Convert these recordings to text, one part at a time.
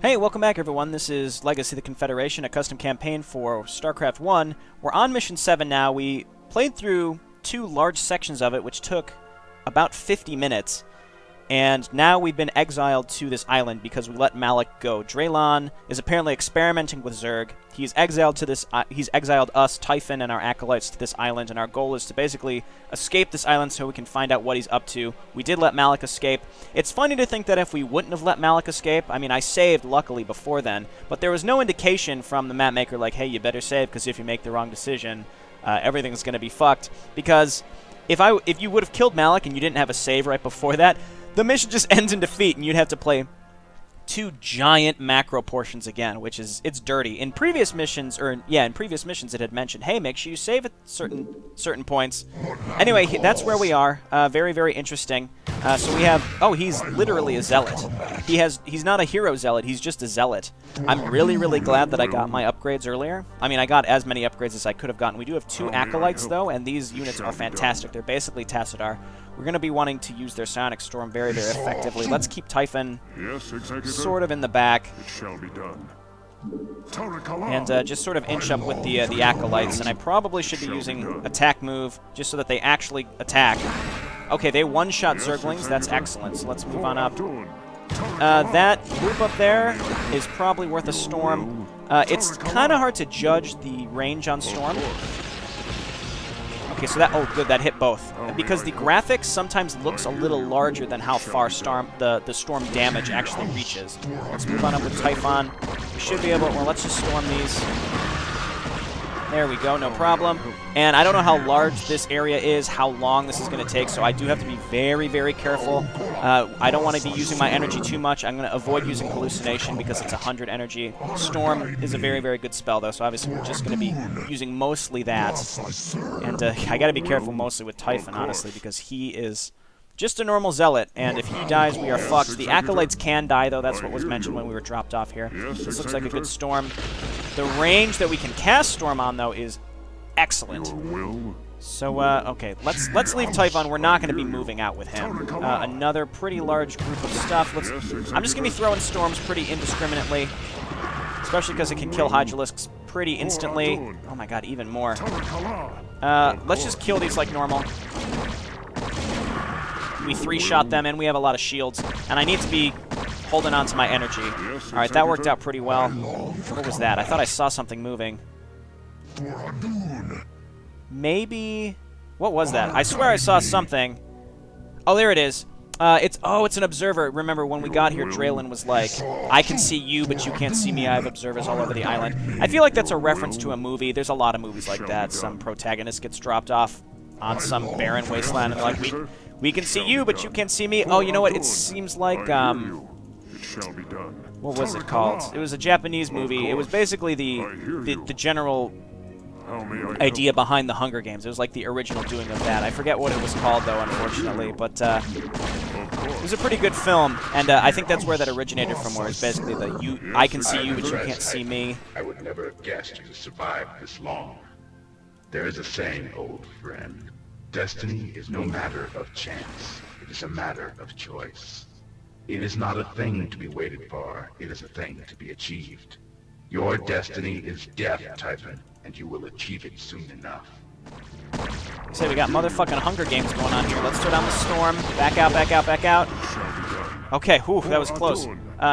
Hey, welcome back everyone. This is Legacy of the Confederation, a custom campaign for Starcraft 1. We're on Mission 7 now. We played through 2 large sections of it, which took about 50 minutes. And now we've been exiled to this island because we let Malik go. Draylon is apparently experimenting with Zerg. He's exiled to this. He's exiled us, Typhon, and our acolytes to this island, and our goal is to basically escape this island so we can find out what he's up to. We did let Malik escape. It's funny to think that if we wouldn't have let Malik escape, I mean, I saved luckily before then, but there was no indication from the map maker like, hey, you better save because if you make the wrong decision, everything's going to be fucked. Because if you would have killed Malik and you didn't have a save right before that, the mission just ends in defeat, and you'd have to play 2 giant macro portions again, which is, it's dirty. In previous missions, it had mentioned, hey, make sure you save at certain points. Anyway, that's where we are. Very, very interesting. So we have, oh, he's literally a zealot. He's not a hero zealot, he's just a zealot. I'm really, really glad that I got my upgrades earlier. I mean, I got as many upgrades as I could have gotten. We do have 2 acolytes, though, and these units are fantastic. They're basically Tassadar. We're going to be wanting to use their Psionic Storm very, very effectively. Let's keep Typhon sort of in the back. It shall be done. And just sort of inch up with the acolytes. And I probably should be using attack move just so that they actually attack. Okay, they one-shot Zerglings. That's excellent. So let's move on up. That group up there is probably worth a Storm. It's kind of hard to judge the range on Storm. Okay, so that, oh good, that hit both. Because the graphics sometimes looks a little larger than how far the storm damage actually reaches. Let's move on up with Typhon. We should be able, well, let's just storm these. There we go, no problem. And I don't know how large this area is, how long this is going to take, so I do have to be very, very careful. I don't want to be using my energy too much. I'm going to avoid using Hallucination because it's 100 energy. Storm is a very, very good spell, though, so obviously we're just going to be using mostly that. And I got to be careful mostly with Typhon, honestly, because he is just a normal zealot, and if he dies, we are fucked. The acolytes can die, though. That's what was mentioned when we were dropped off here. This looks like a good storm. The range that we can cast Storm on, though, is excellent. So, okay, let's leave Typhon. We're not going to be moving out with him. Another pretty large group of stuff. I'm just going to be throwing Storms pretty indiscriminately, especially because it can kill Hydralisks pretty instantly. Oh my god, even more. Let's just kill these like normal. We 3-shot them, and we have a lot of shields. And I need to be holding on to my energy. Alright, that worked out pretty well. What was that? I thought I saw something moving. Maybe... What was that? I swear I saw something. Oh, there it is. It's an observer. Remember, when we got here, Draylon was like, I can see you, but you can't see me. I have observers all over the island. I feel like that's a reference to a movie. There's a lot of movies like that. Some protagonist gets dropped off on some barren wasteland, and they're like, we can see you, but you can't see me. Oh, you know what? It seems like, what was it called? It was a Japanese movie. It was basically the general idea behind the Hunger Games. It was like the original doing of that. I forget what it was called, though, unfortunately, but it was a pretty good film, and I think that's where that originated from, where it's basically I can see you, but you can't see me. I would never have guessed you to survive this long. There is a saying, old friend. Destiny is no matter of chance. It is a matter of choice. It is not a thing to be waited for. It is a thing to be achieved. Your destiny is death, Typhon, and you will achieve it soon enough. So we got motherfucking Hunger Games going on here. Let's throw down the storm. Back out, back out, back out. Okay, whew, that was close.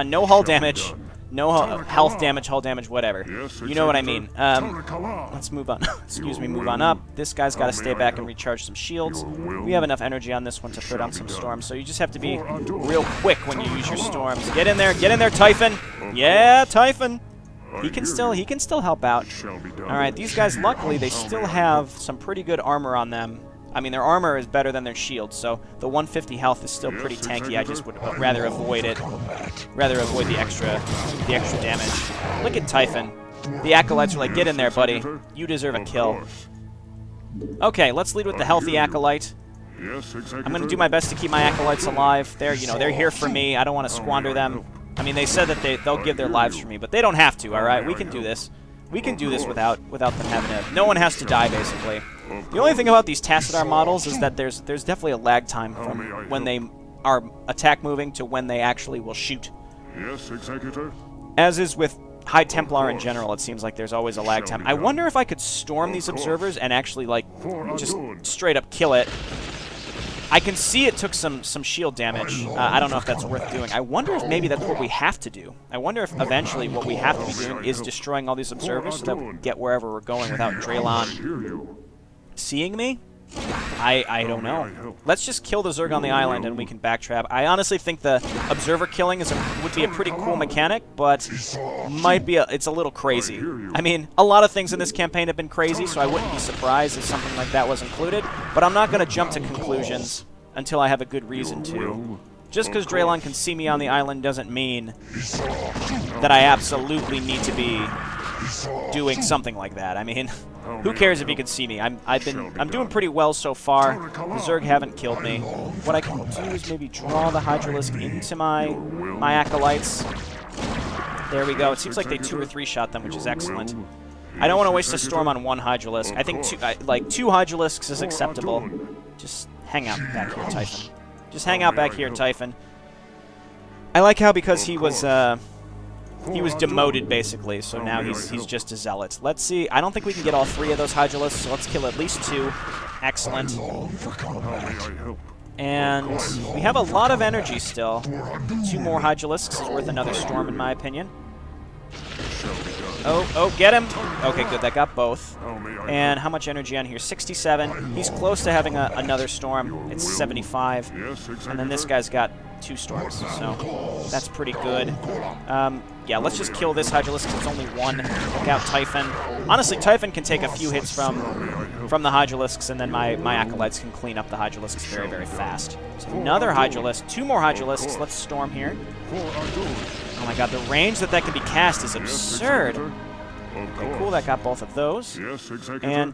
No hull damage. No health damage, hull damage, whatever. You know what I mean. Let's move on. Excuse me, move on up. This guy's got to stay back and recharge some shields. We have enough energy on this one to throw down some storms, so you just have to be real quick when you use your storms. Get in there, Typhon. Yeah, Typhon. He can still help out. All right, these guys, luckily, they still have some pretty good armor on them. I mean, their armor is better than their shield, so the 150 health is still pretty tanky. I just would rather avoid it. Rather avoid the extra damage. Look at Typhon. The acolytes are like, get in there, buddy. You deserve a kill. Okay, let's lead with the healthy acolyte. I'm going to do my best to keep my acolytes alive. They're here for me. I don't want to squander them. I mean, they said that they'll give their lives for me, but they don't have to, all right? We can do this. We can do this without them having to... No one has to die, basically. The only thing about these Tassadar models is that there's definitely a lag time from when they are attack moving to when they actually will shoot. Yes, Executor. As is with High Templar in general, it seems like there's always a lag time. I wonder if I could storm these observers and actually, like, just straight up kill it. I can see it took some shield damage. I don't know if that's worth doing. I wonder if maybe that's what we have to do. I wonder if eventually what we have to be doing is destroying all these observers so that we can get wherever we're going without Draylon seeing me. I don't know. Let's just kill the Zerg on the island and we can backtrap. I honestly think the observer killing would be a pretty cool mechanic, but might be it's a little crazy. I mean, a lot of things in this campaign have been crazy, so I wouldn't be surprised if something like that was included. But I'm not going to jump to conclusions until I have a good reason to. Just because Draylon can see me on the island doesn't mean that I absolutely need to be doing something like that. I mean, who cares if he can see me? I'm doing pretty well so far. The Zerg haven't killed me. What I can do is maybe draw the Hydralisk into my acolytes. There we go. It seems like they 2 or 3 shot them, which is excellent. I don't want to waste a storm on 1 Hydralisk. I think 2 Hydralisks is acceptable. Just hang out back here, Typhon. Just hang out back here, Typhon. I like how because he was demoted, basically, so now he's just a zealot. Let's see. I don't think we can get all 3 of those Hydralisks, so let's kill at least 2. Excellent. And we have a lot of energy still. 2 more Hydralisks is worth another storm, in my opinion. Oh, get him! Okay, good, that got both. And how much energy on here? 67. He's close to having another storm. It's 75. And then this guy's got 2 storms, so that's pretty good. Yeah, let's just kill this Hydralisk because it's only 1. Look out, Typhon. Honestly, Typhon can take a few hits from the Hydralisks, and then my Acolytes can clean up the Hydralisks very, very fast. So another Hydralisk. 2 more Hydralisks. Let's storm here. Oh my god, the range that can be cast is absurd. Okay, cool, that got both of those. And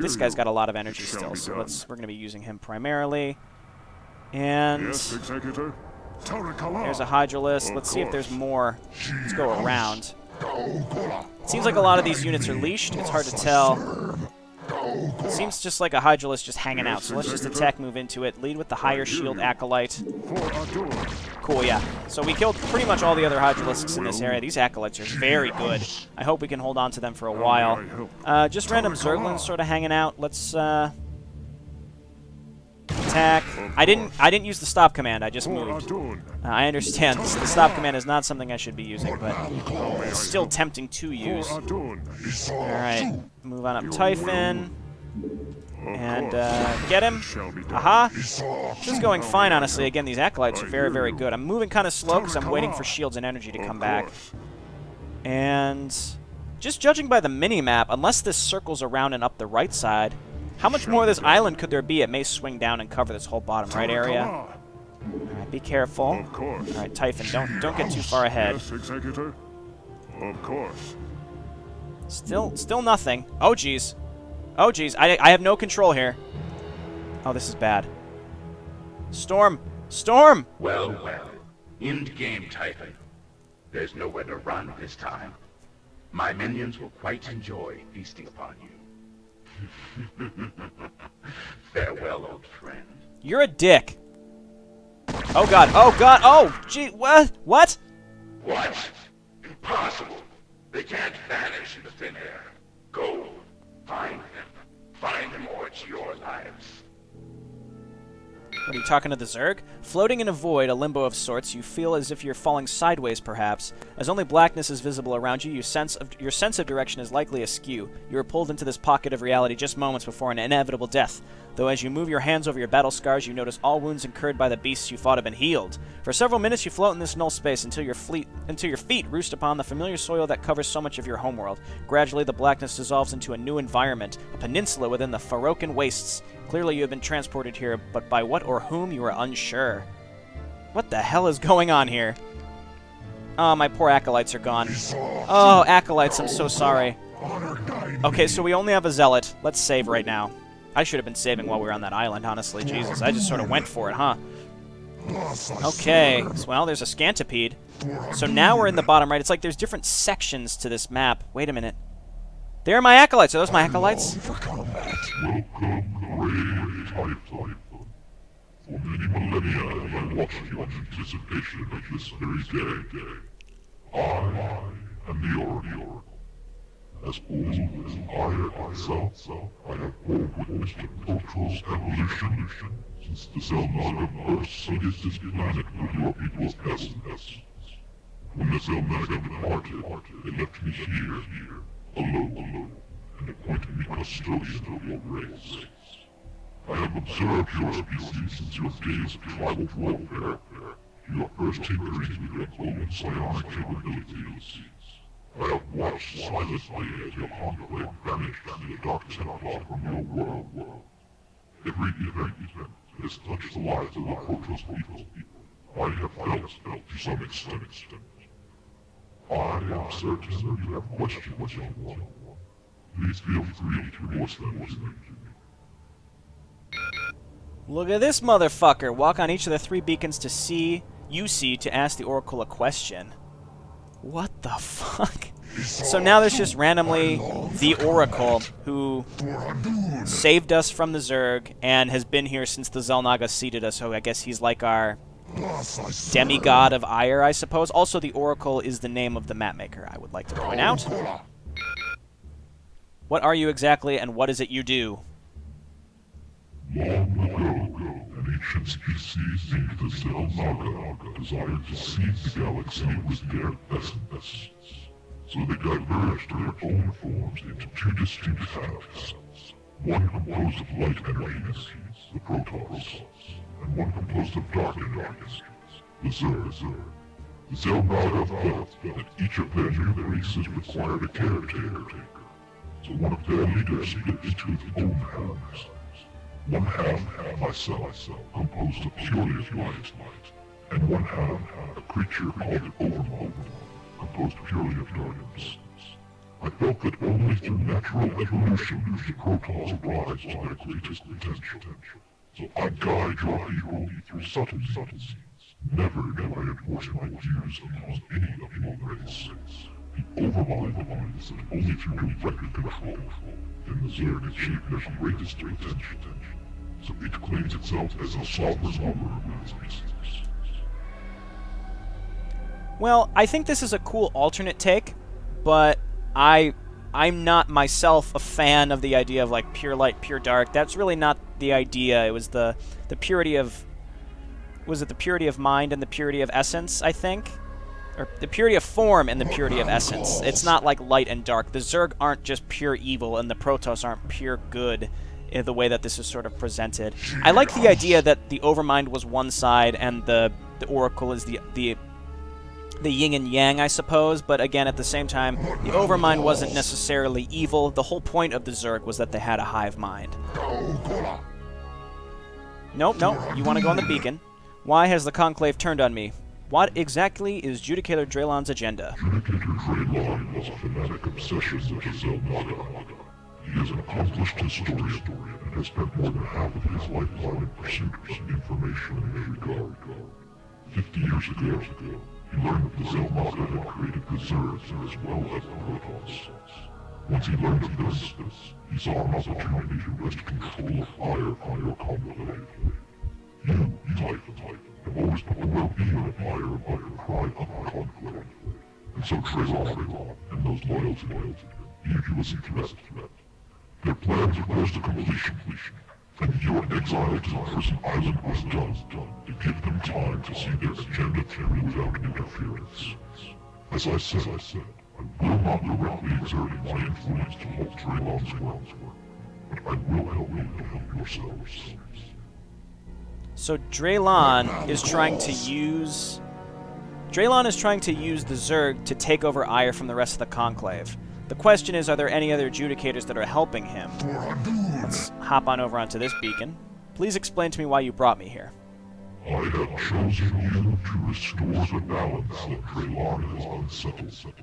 this guy's got a lot of energy still, so we're going to be using him primarily. And there's a Hydralisk. Let's see if there's more. Let's go around. It seems like a lot of these units are leashed. It's hard to tell. It seems just like a Hydralisk just hanging out, so let's just attack, move into it. Lead with the higher shield Acolyte. Cool, yeah. So we killed pretty much all the other Hydralisks in this area. These Acolytes are very good. I hope we can hold on to them for a while. Just random Zerglings sort of hanging out. Let's attack. I didn't use the stop command. I just moved. I understand. The stop command is not something I should be using, but it's still tempting to use. Alright. Move on up Typhon. And get him. Aha! This is going fine, honestly. Again, these Acolytes are very, very good. I'm moving kind of slow because I'm waiting for shields and energy to come back. And just judging by the mini-map, unless this circles around and up the right side, how much more of this island could there be? It may swing down and cover this whole bottom right area. Alright, be careful. Alright, Typhon, don't get too far ahead. Of course. Still nothing. Oh, jeez. Oh, jeez. I have no control here. Oh, this is bad. Storm! Storm! Well, well. End game, Typhon. There's nowhere to run this time. My minions will quite enjoy feasting upon you. Farewell, old friend. You're a dick. Oh, God. Oh, God. Oh, gee. What? What? What? Impossible. They can't vanish into thin air. Go. Find them. Find them or it's your lives. What, are you talking to the Zerg? Floating in a void, a limbo of sorts, you feel as if you're falling sideways, perhaps. As only blackness is visible around you, your sense of direction is likely askew. You are pulled into this pocket of reality just moments before an inevitable death. Though as you move your hands over your battle scars, you notice all wounds incurred by the beasts you fought have been healed. For several minutes you float in this null space until your feet roost upon the familiar soil that covers so much of your homeworld. Gradually the blackness dissolves into a new environment, a peninsula within the Farokan wastes. Clearly you have been transported here, but by what or whom you are unsure. What the hell is going on here? Oh, my poor Acolytes are gone. Oh, Acolytes, I'm so sorry. Okay, so we only have a Zealot. Let's save right now. I should have been saving while we were on that island, honestly. Jesus, I just sort of went for it, huh? Okay, well, there's a Scantipede. So now we're in the bottom right. It's like there's different sections to this map. Wait a minute. There are my Acolytes. Are those my Acolytes? For many millennia have I watched your anticipation of this very day. I am the Oracle. As old as I myself, I have borne witness to Protoss evolution since the Zelnaga first seeded this planet with your people's essence. When the Zelnaga departed, they left me here, alone, and appointed me custodian of your race. I have observed your species since your days of tribal warfare, your first tinkerings with your own psionic capabilities. I have watched silently as your conclave vanished to the dark templar from your world. Every event has touched the lives of the Protoss people. I have felt to some extent. I am certain you have questions you want. Please feel free to voice them to me. Look at this motherfucker! Walk on each of the 3 beacons to see to ask the Oracle a question. What the fuck? So now there's just randomly the Oracle, who saved us from the Zerg and has been here since the Zelnaga seeded us, so I guess he's like our demigod of ire, I suppose. Also, the Oracle is the name of the mapmaker, I would like to point out. What are you exactly, and what is it you do? Long ago, an ancient species named the Zelnaga desired to seed the galaxy with their essence. So they diverged their own forms into 2 distinct halves. One composed of light energies, the Protoss, and one composed of dark energies, the Zerg. The Zelnaga felt that each of their new races required a caretaker. So one of their leaders split into its own halves. One half, myself, composed of purely of light, and one half, a creature called Overmind, composed purely of darkness. I felt that only through natural evolution could the Protoss rise to their greatest potential. So I guide your people through subtleties. Never do I enforce my views upon any of your race. The Overmind is that only through direct control can the Zerg achieve their greatest potential. So it claims itself as a sovereign member of its species. Well, I think this is a cool alternate take, but I'm not myself a fan of the idea of like pure light, pure dark. That's really not the idea. It was the purity of... Was it the purity of mind and the purity of essence, I think? Or the purity of form and the purity of essence. It's not like light and dark. The Zerg aren't just pure evil, and the Protoss aren't pure good in the way that this is sort of presented. I like the idea that the Overmind was one side and the Oracle is the yin and yang, I suppose, but again, at the same time, the Overmind wasn't necessarily evil. The whole point of the Zerg was that they had a hive mind. Nope, you want to go on the beacon. Why has the Conclave turned on me? What exactly is Judicator Draylon's agenda? Judicator Draylon has a fanatic obsession with the Zelnaga. He is an accomplished historian and has spent more than half of his lifetime in pursuit of information in this regard. 50 years ago, he learned that the Zelnaga had created the Zergs as well as the Protoss. Once he learned of this, he saw an opportunity to wrest control of fire on your conclave. You, type, have always put the well-being of fire above the pride of the conclave. And so Draylon and those loyal to him viewed you as a threat. Their plans are close to completion, and your exile to the prison island was done to give them time to see their agenda through without interference. As I said, I will not directly exert my influence to halt Draylon's work, but I will help you to help yourselves. So Draylon is trying to use the Zerg to take over Ire from the rest of the Conclave. The question is, are there any other Judicators that are helping him? Let's hop on over onto this beacon. Please explain to me why you brought me here. I have chosen you to restore the balance that Draylon has unsettled.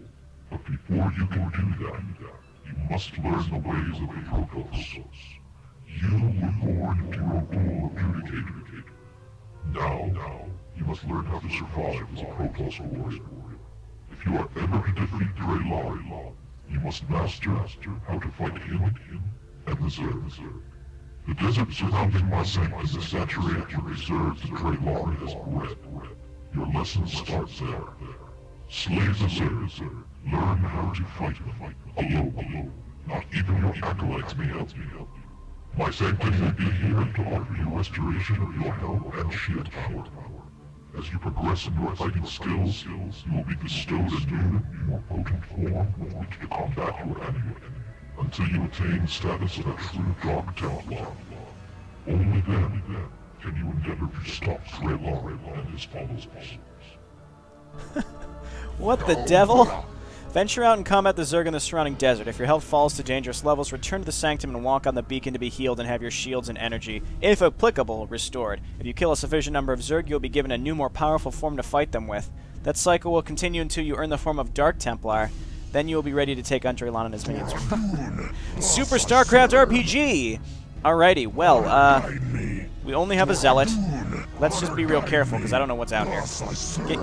But before you can do that, you must learn the ways of the Protoss. You were born into a role of Judicator. Now, you must learn how to survive as a Protoss warrior. If you are ever to defeat Draylon, you must master how to fight him and the Zerg. The desert surrounding my sanctum is saturated with reserves that Draylon has bred. Your lessons start there. Slay the Zerg. Learn how to fight alone. Not even your acolytes may help you. My sanctum will be here to offer you restoration of your health and shield power. As you progress in your fighting skills, you will be bestowed a new, more potent form with which to combat your enemy, until you attain the status of a true Dark Templar. Only then can you endeavor to stop Draylor and his followers. What the devil? Venture out and combat the Zerg in the surrounding desert. If your health falls to dangerous levels, return to the Sanctum and walk on the beacon to be healed and have your shields and energy, if applicable, restored. If you kill a sufficient number of Zerg, you'll be given a new, more powerful form to fight them with. That cycle will continue until you earn the form of Dark Templar. Then you will be ready to take on Draylon and his minions. Super Starcraft RPG! Alrighty, well, we only have a Zealot. Let's just be real careful, because I don't know what's out here.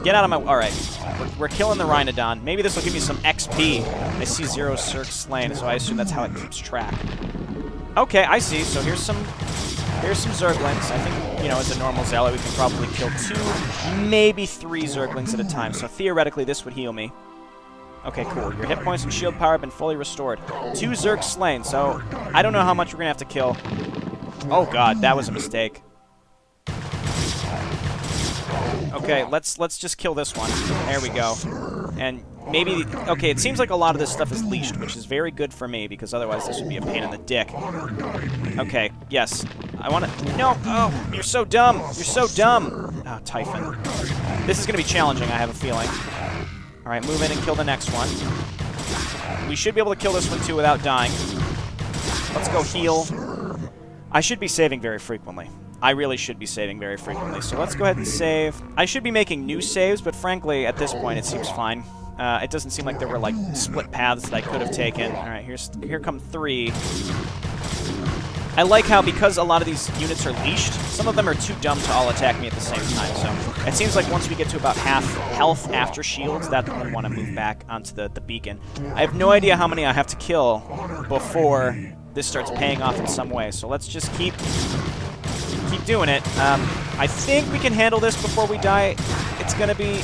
Get out of my... Alright. We're killing the Rhinodon. Maybe this will give me some XP. I see 0 Zerg slain, so I assume that's how it keeps track. Okay, I see. So here's some Zerglings. I think, you know, as a normal Zealot, we can probably kill 2, maybe 3 Zerglings at a time. So theoretically, this would heal me. Okay, cool. Your hit points and shield power have been fully restored. 2 Zerg slain, so I don't know how much we're going to have to kill. Oh god, that was a mistake. Okay, let's just kill this one. There we go. And maybe... Okay, it seems like a lot of this stuff is leashed, which is very good for me, because otherwise this would be a pain in the dick. Okay, yes. I want to... No! Oh, you're so dumb! You're so dumb! Oh, Typhon. This is going to be challenging, I have a feeling. Alright, move in and kill the next one. We should be able to kill this one, too, without dying. Let's go heal. I should be saving very frequently. I really should be saving very frequently. So let's go ahead and save. I should be making new saves, but frankly, at this point, it seems fine. It doesn't seem like there were, like, split paths that I could have taken. Alright, here come 3. I like how, because a lot of these units are leashed, some of them are too dumb to all attack me at the same time. So it seems like once we get to about half health after shields, that's when we want to move back onto the beacon. I have no idea how many I have to kill before this starts paying off in some way. So let's just keep doing it. I think we can handle this before we die. It's going to be...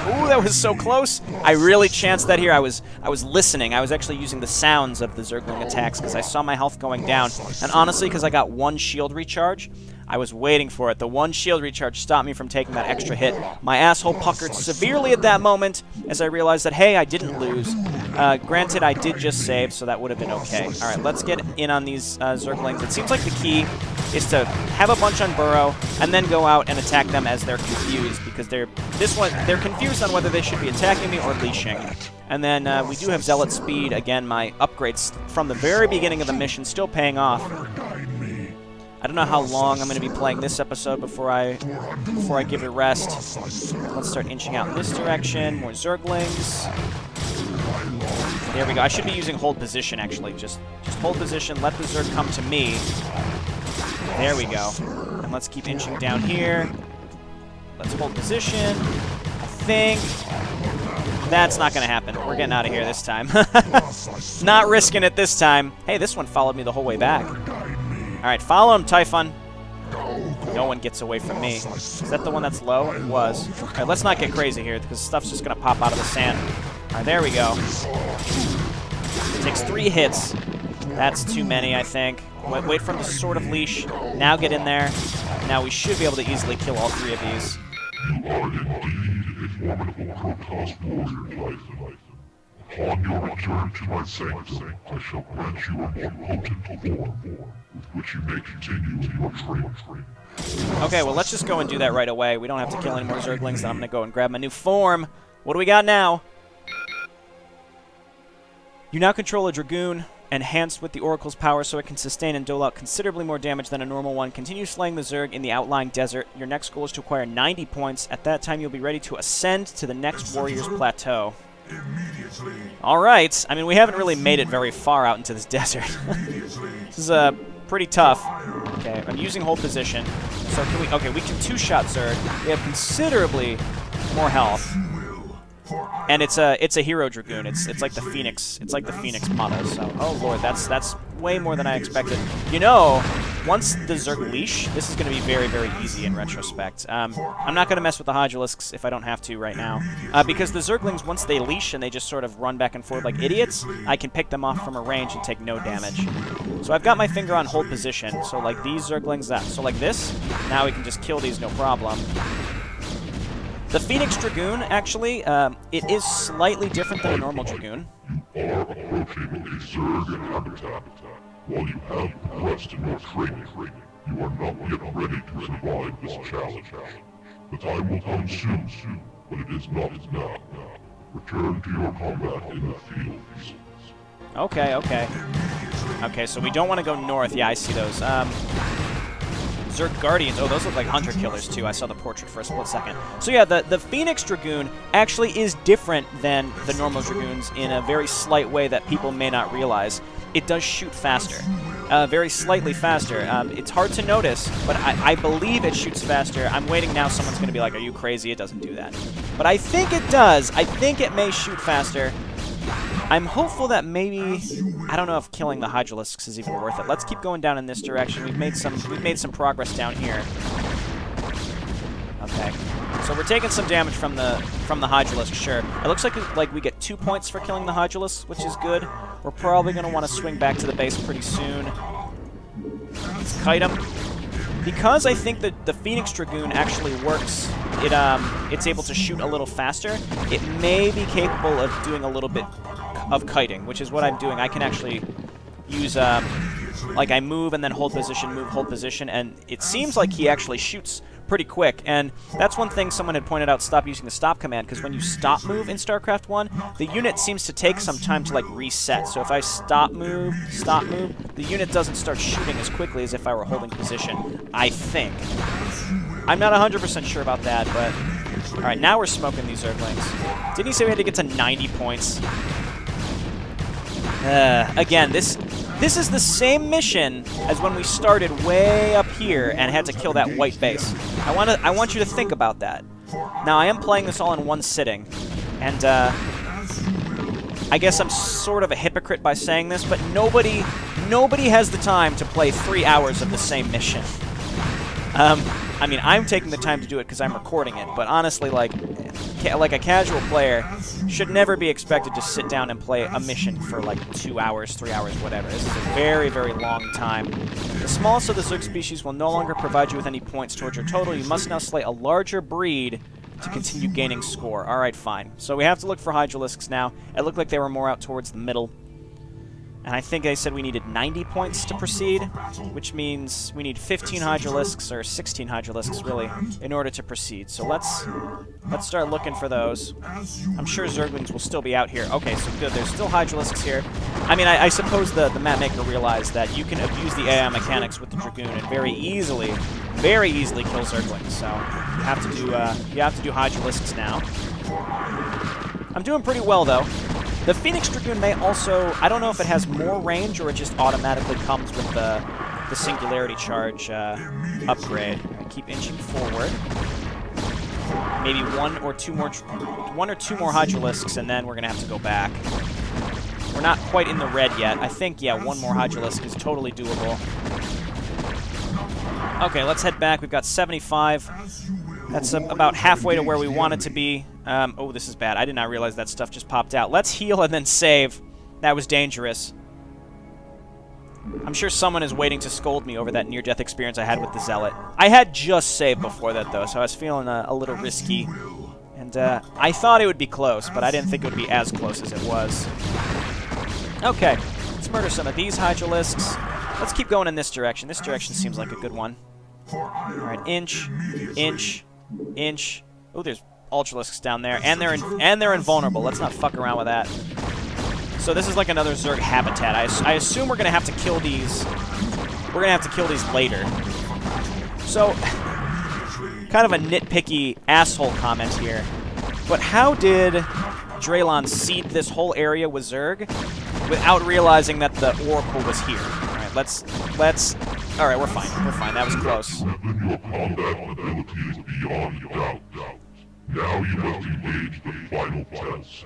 Ooh, that was so close. I really chanced that here. I was listening. I was actually using the sounds of the Zergling attacks because I saw my health going down. And honestly, because I got 1 shield recharge, I was waiting for it. The 1 shield recharge stopped me from taking that extra hit. My asshole puckered severely at that moment as I realized that, hey, I didn't lose. Granted, I did just save, so that would have been okay. All right, let's get in on these Zerglings. It seems like the key is to have a bunch on Burrow and then go out and attack them as they're confused, because they're confused on whether they should be attacking me or leashing. And then we do have Zealot Speed. Again, my upgrades from the very beginning of the mission still paying off. I don't know how long I'm going to be playing this episode before I give it a rest. Let's start inching out in this direction. More Zerglings. There we go. I should be using hold position, actually. Just hold position, let the Zerg come to me. There we go. And let's keep inching down here. Let's hold position. I think that's not going to happen. We're getting out of here this time. Not risking it this time. Hey, this one followed me the whole way back. Alright, follow him, Typhon. No one gets away from me. Is that the one that's low? It was. Alright, let's not get crazy here, because stuff's just going to pop out of the sand. Alright, there we go. It takes 3 hits. That's too many, I think. Wait for him to sort of leash. Now get in there. Now we should be able to easily kill all 3 of these. You are indeed a formidable Protoss warrior, Typhon. Upon your return to my sanctum, I shall grant you a more potent form, with which you may continue your training. Okay, well, let's just go and do that right away. We don't have to kill any more Zerglings, then I'm going to go and grab my new form. What do we got now? You now control a Dragoon, enhanced with the Oracle's power so it can sustain and dole out considerably more damage than a normal one. Continue slaying the Zerg in the outlying desert. Your next goal is to acquire 90 points. At that time, you'll be ready to ascend to the next Warrior's Plateau. Alright, I mean, we haven't really made it very far out into this desert. This is pretty tough. Okay, I'm using hold position. So can we... Okay, we can 2-shot Zerg. We have considerably more health. And it's a hero dragoon. It's like the Phoenix. It's like the Phoenix model. So, oh lord, that's way more than I expected. You know, once the Zerg leash, this is going to be very, very easy in retrospect. I'm not going to mess with the Hydralisks if I don't have to right now, because the Zerglings, once they leash and they just sort of run back and forth like idiots, I can pick them off from a range and take no damage. So I've got my finger on hold position. So like these Zerglings, so like this, now we can just kill these no problem. The Phoenix Dragoon, actually, it is slightly different than a normal Dragoon. You are approaching a Zerg habitat. While you have progressed in your training, you are not yet ready to survive this challenge. The time will come soon, but it is not now. Return to your combat in the field. Okay, okay. Okay, so we don't want to go north. Yeah, I see those. Zerg Guardians. Oh, those look like Hunter Killers, too. I saw the portrait for a split second. So yeah, the Phoenix Dragoon actually is different than the normal Dragoons in a very slight way that people may not realize. It does shoot faster. Very slightly faster. It's hard to notice, but I believe it shoots faster. I'm waiting now. Someone's going to be like, are you crazy? It doesn't do that. But I think it does. I think it may shoot faster. I'm hopeful that maybe, I don't know if killing the Hydralisks is even worth it. Let's keep going down in this direction. We've made some progress down here. Okay, so we're taking some damage from the Hydralisk, sure. It looks like we get 2 points for killing the Hydralisk, which is good. We're probably going to want to swing back to the base pretty soon. Let's kite him. Because I think that the Phoenix Dragoon actually works, it's able to shoot a little faster, it may be capable of doing a little bit of kiting, which is what I'm doing. I can actually use, like I move and then hold position, move, hold position, and it seems like he actually shoots pretty quick. And that's one thing someone had pointed out, stop using the stop command, because when you stop move in StarCraft 1, the unit seems to take some time to like reset. So if I stop move, the unit doesn't start shooting as quickly as if I were holding position, I think. I'm not 100% sure about that, but alright, now we're smoking these Zerglings. Didn't he say we had to get to 90 points? Again, this is the same mission as when we started way up here and had to kill that white base. I want you to think about that. Now, I am playing this all in one sitting, and I guess I'm sort of a hypocrite by saying this, but nobody has the time to play 3 hours of the same mission. I mean, I'm taking the time to do it because I'm recording it, but honestly, like a casual player should never be expected to sit down and play a mission for like 2 hours, 3 hours, whatever. This is a very, very long time. The smallest of the Zerg species will no longer provide you with any points towards your total. You must now slay a larger breed to continue gaining score. Alright, fine. So we have to look for Hydralisks now. It looked like they were more out towards the middle. And I think I said we needed 90 points to proceed, which means we need 15 Hydralisks, or 16 Hydralisks, really, in order to proceed. So let's start looking for those. I'm sure Zerglings will still be out here. Okay, so good. There's still Hydralisks here. I mean, I suppose the map maker realized that you can abuse the AI mechanics with the Dragoon and very easily kill Zerglings. So you have to do Hydralisks now. I'm doing pretty well, though. The Phoenix Dragoon may also, I don't know if it has more range or it just automatically comes with the Singularity Charge upgrade. I keep inching forward. Maybe one or two more Hydralisks, and then we're going to have to go back. We're not quite in the red yet. I think, yeah, one more Hydralisk is totally doable. Okay, let's head back. We've got 75. That's about halfway to where we want it to be. Oh, this is bad. I did not realize that stuff just popped out. Let's heal and then save. That was dangerous. I'm sure someone is waiting to scold me over that near-death experience I had with the Zealot. I had just saved before that, though, so I was feeling a little risky. And I thought it would be close, but I didn't think it would be as close as it was. Okay, let's murder some of these Hydralisks. Let's keep going in this direction. This direction seems like a good one. Alright, inch, inch, inch. Oh, there's Ultralisks down there, and they're invulnerable. Let's not fuck around with that. So this is like another Zerg habitat. I assume we're gonna have to kill these. We're gonna have to kill these later. So, kind of a nitpicky asshole comment here, but how did Draylon seed this whole area with Zerg without realizing that the Oracle was here? All right, let's. All right, we're fine. We're fine. That was close. Your combat ability is beyond doubt. Now you must engage the final test.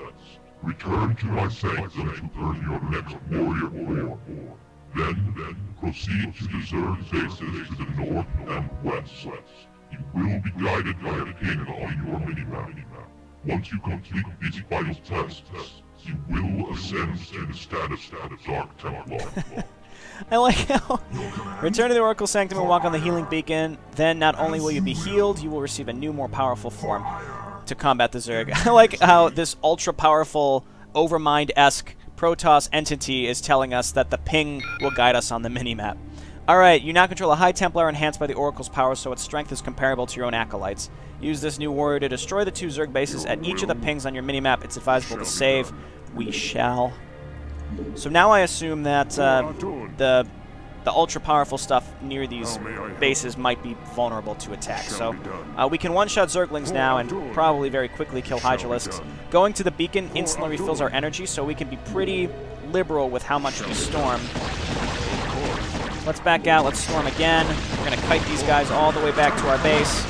Return to my sanctum to earn your next warrior core. Then proceed to the Zerg bases to the north and west. You will be guided by a ping on your minimap. Once you complete these final tests, you will ascend to the status of Dark Templar. I like how return to the Oracle Sanctum and walk on the healing beacon. Then not only will you be healed, you will receive a new, more powerful form to combat the Zerg. I like how this ultra-powerful, Overmind-esque Protoss entity is telling us that the ping will guide us on the minimap. Alright, you now control a High Templar enhanced by the Oracle's power, so its strength is comparable to your own acolytes. Use this new warrior to destroy the 2 Zerg bases at each of the pings on your minimap. It's advisable to save. We shall. So now I assume that the ultra-powerful stuff near these bases might be vulnerable to attack. So we can one-shot Zerglings now and probably very quickly kill Hydralisks. Going to the beacon instantly refills our energy, so we can be pretty liberal with how much we storm. Let's back out. Let's storm again. We're going to kite these guys all the way back to our base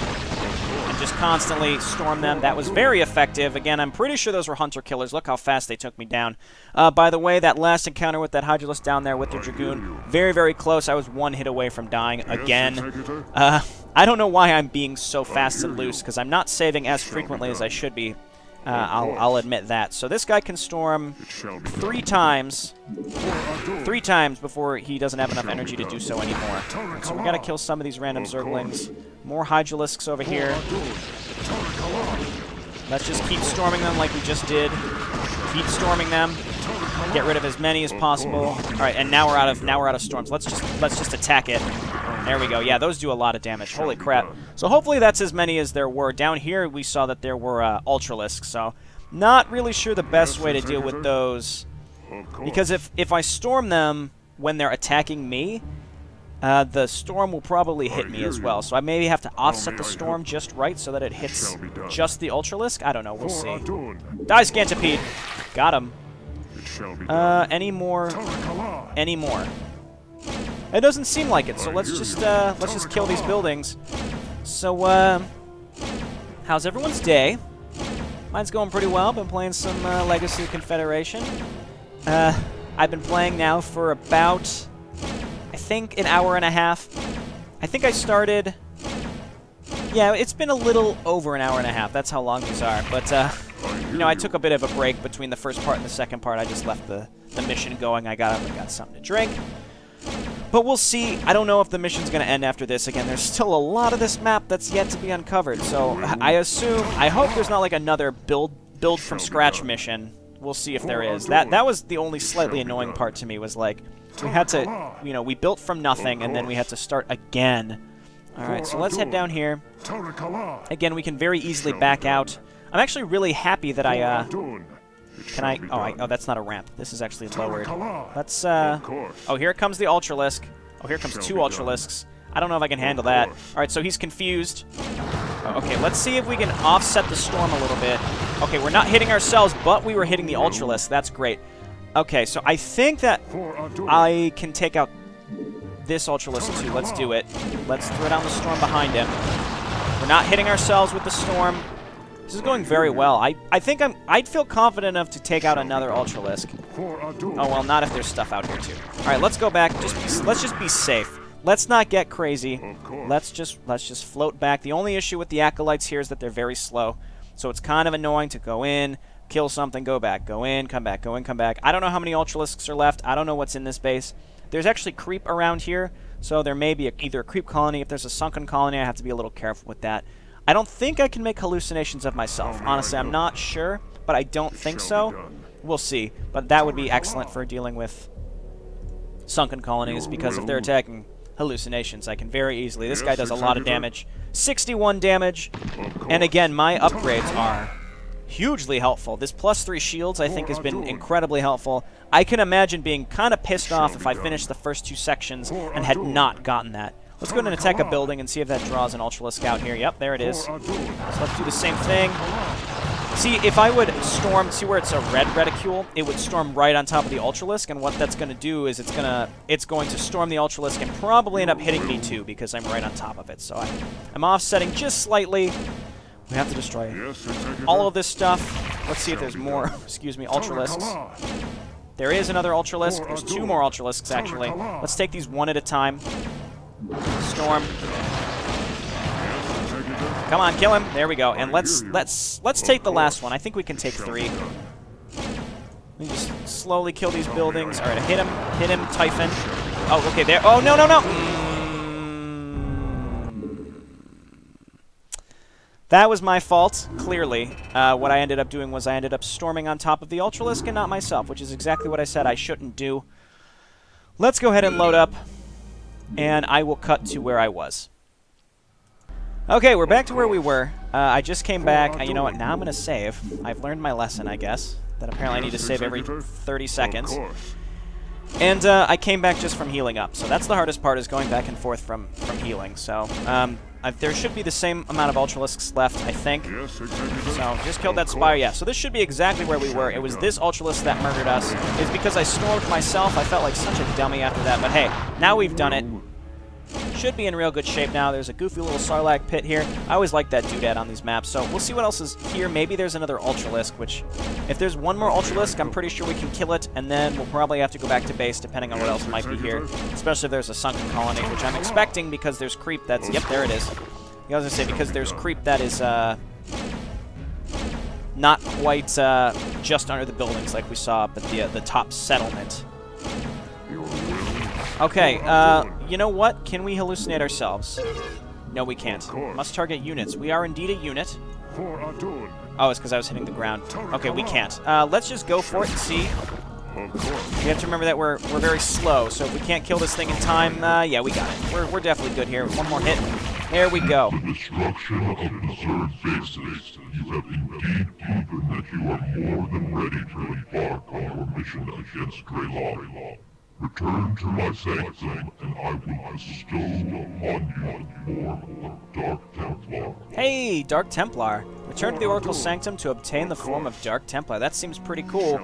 and just constantly storm them. That was very effective. Again, I'm pretty sure those were hunter killers. Look how fast they took me down. By the way, that last encounter with that Hydralisk down there with the Dragoon, very, very close. I was 1 hit away from dying again. I don't know why I'm being so fast and loose, because I'm not saving as frequently as I should be. I'll admit that. So this guy can storm 3 times. 3 times before he doesn't have enough energy to do so anymore. So we gotta kill some of these random Zerglings. More Hydralisks over here. Let's just keep storming them like we just did. Keep storming them. Get rid of as many as possible. All right, and now we're out of storms. Let's just attack it. There we go. Yeah, those do a lot of damage. Holy crap. So hopefully that's as many as there were. Down here we saw that there were Ultralisks, so not really sure the best way to deal with those. Because if I storm them when they're attacking me, the storm will probably hit me as well. So I maybe have to offset the storm just right so that it hits just the Ultralisk. I don't know. We'll see. Die, Scantipede. Got him. Any more? Any more? It doesn't seem like it, so let's just kill these buildings. So, how's everyone's day? Mine's going pretty well. Been playing some Legacy Confederation. I've been playing now for about, I think, an hour and a half. I think I started... Yeah, it's been a little over an hour and a half. That's how long these are. But, you know, I took a bit of a break between the first part and the second part. I just left the mission going. I got up and got something to drink. But we'll see. I don't know if the mission's going to end after this. Again, there's still a lot of this map that's yet to be uncovered. So I hope there's not like another build from scratch mission. We'll see if there is. That was the only slightly annoying part to me, was like we had to, you know, we built from nothing and then we had to start again. All right, so let's head down here. Again, we can very easily back out. I'm actually really happy that I can I... Oh, that's not a ramp. This is actually lowered. Let's, oh, here comes the Ultralisk. Oh, here comes 2 Ultralisks. I don't know if I can handle that. All right, so he's confused. Oh, okay, let's see if we can offset the storm a little bit. Okay, we're not hitting ourselves, but we were hitting the Ultralisk. That's great. Okay, so I think that I can take out this Ultralisk too. Let's do it. Let's throw down the storm behind him. We're not hitting ourselves with the storm. This is going very well. I think I'd feel confident enough to take out another Ultralisk. Oh well, not if there's stuff out here too. All right, let's go back. Let's just be safe. Let's not get crazy. Let's just float back. The only issue with the acolytes here is that they're very slow, so it's kind of annoying to go in, kill something, go back, go in, come back, go in, come back. I don't know how many Ultralisks are left. I don't know what's in this base. There's actually creep around here, so there may be either a creep colony. If there's a sunken colony, I have to be a little careful with that. I don't think I can make hallucinations of myself. Honestly, I'm not sure, but I don't think so. We'll see. But that would be excellent for dealing with sunken colonies, because if they're attacking hallucinations, I can very easily... This guy does a lot of damage. 61 damage. And again, my upgrades are hugely helpful. This +3 shields, I think, has been incredibly helpful. I can imagine being kind of pissed off if I finished the first 2 sections and had not gotten that. Let's go ahead and attack a building and see if that draws an Ultralisk out here. Yep, there it is. So let's do the same thing. See, if I would storm, see where it's a red reticule, it would storm right on top of the Ultralisk, and what that's going to do is it's going to storm the Ultralisk and probably end up hitting me too, because I'm right on top of it. So I'm offsetting just slightly. We have to destroy all of this stuff. Let's see if there's more, excuse me, Ultralisks. There is another Ultralisk. There's 2 more Ultralisks, actually. Let's take these one at a time. Storm. Come on, kill him. There we go. And let's take the last one. I think we can take 3. We just slowly kill these buildings. All right, hit him, Typhon. Oh, okay, there. Oh, no, no, no. That was my fault, clearly. What I ended up doing was I ended up storming on top of the Ultralisk and not myself, which is exactly what I said I shouldn't do. Let's go ahead and load up, and I will cut to where I was. Okay, we're back to where we were. I just came back. You know what? Now I'm going to save. I've learned my lesson, I guess, that apparently I need to save every 30 seconds. And I came back just from healing up. So that's the hardest part, is going back and forth from healing. So there should be the same amount of Ultralisks left, I think. So just killed that Spire. Yeah, so this should be exactly where we were. It was this Ultralisk that murdered us. It's because I stormed myself. I felt like such a dummy after that. But hey, now we've done it. Should be in real good shape now. There's a goofy little Sarlacc pit here. I always like that doodad on these maps, so we'll see what else is here. Maybe there's another Ultralisk, which, if there's one more Ultralisk, I'm pretty sure we can kill it, and then we'll probably have to go back to base, depending on what else might be here, especially if there's a sunken colony, which I'm expecting because there's creep that's... Yep, there it is. I was going to say, because there's creep that is not quite just under the buildings like we saw up at the top settlement. Okay, you know what? Can we hallucinate ourselves? No, we can't. Must target units. We are indeed a unit. Oh, it's because I was hitting the ground. Okay, we can't. Let's just go for it and see. We have to remember that we're very slow, so if we can't kill this thing in time, yeah, we got it. We're definitely good here. One more hit. There we go. The destruction of deserted bases. You have indeed proven that you are more than ready to embark on your mission against Greylaw. Return to my sanctum, and I will bestow upon you more of Dark Templar. Hey, Dark Templar. Return to the Oracle's sanctum to obtain the form of Dark Templar. That seems pretty cool.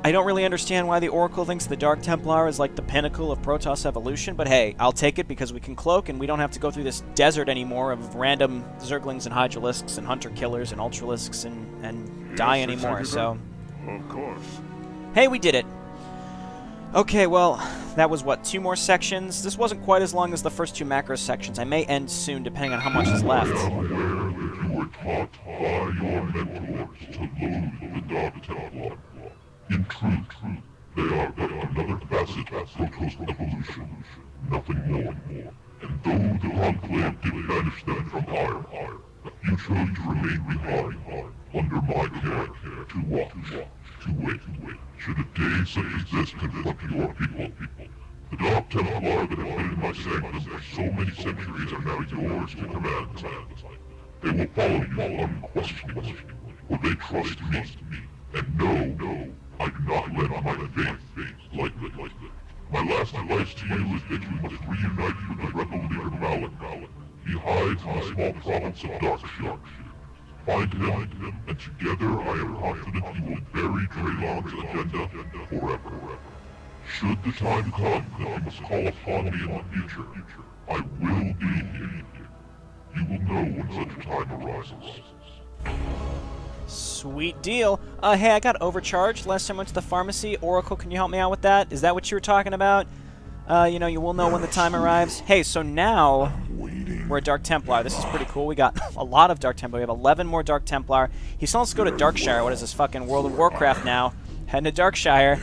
I don't really understand why the Oracle thinks the Dark Templar is like the pinnacle of Protoss evolution, but hey, I'll take it because we can cloak and we don't have to go through this desert anymore of random Zerglings and Hydralisks and Hunter Killers and Ultralisks and die anymore, so... Of course. Hey, we did it. Okay, well, that was, what, 2 more sections? This wasn't quite as long as the first 2 macro sections. I may end soon, depending on how much is left. I am aware that you were taught by your mentors to loathe the Dark Templar. In truth, they are but another facet of Protoss evolution, nothing more. And though the Conclave did banish them from Ire, you chose to remain behind, under my care, to watch, to wait. Should a day such as this confront your people, the Dark Templar that have been in my sanctum for so many centuries are now yours to command. They will follow you unquestioningly, for they trust me. And no, I do not let my faith lightly. My last advice to you is that you must reunite with the rebel leader Malik. He hides in the small province of Darkshire. Find him, and together I am confident you will bury Draylon's agenda forever. Should the time come that you must call upon me in the future, I will be here. You will know when such a time arises. Sweet deal. Hey, I got overcharged last time I went to the pharmacy. Oracle, can you help me out with that? Is that what you were talking about? You know, you will know when the time arrives. Hey, so now we're a Dark Templar. This is pretty cool. We got a lot of Dark Templar. We have 11 more Dark Templar. He still wants to go to Darkshire. What is this, fucking World of Warcraft now? Heading to Darkshire.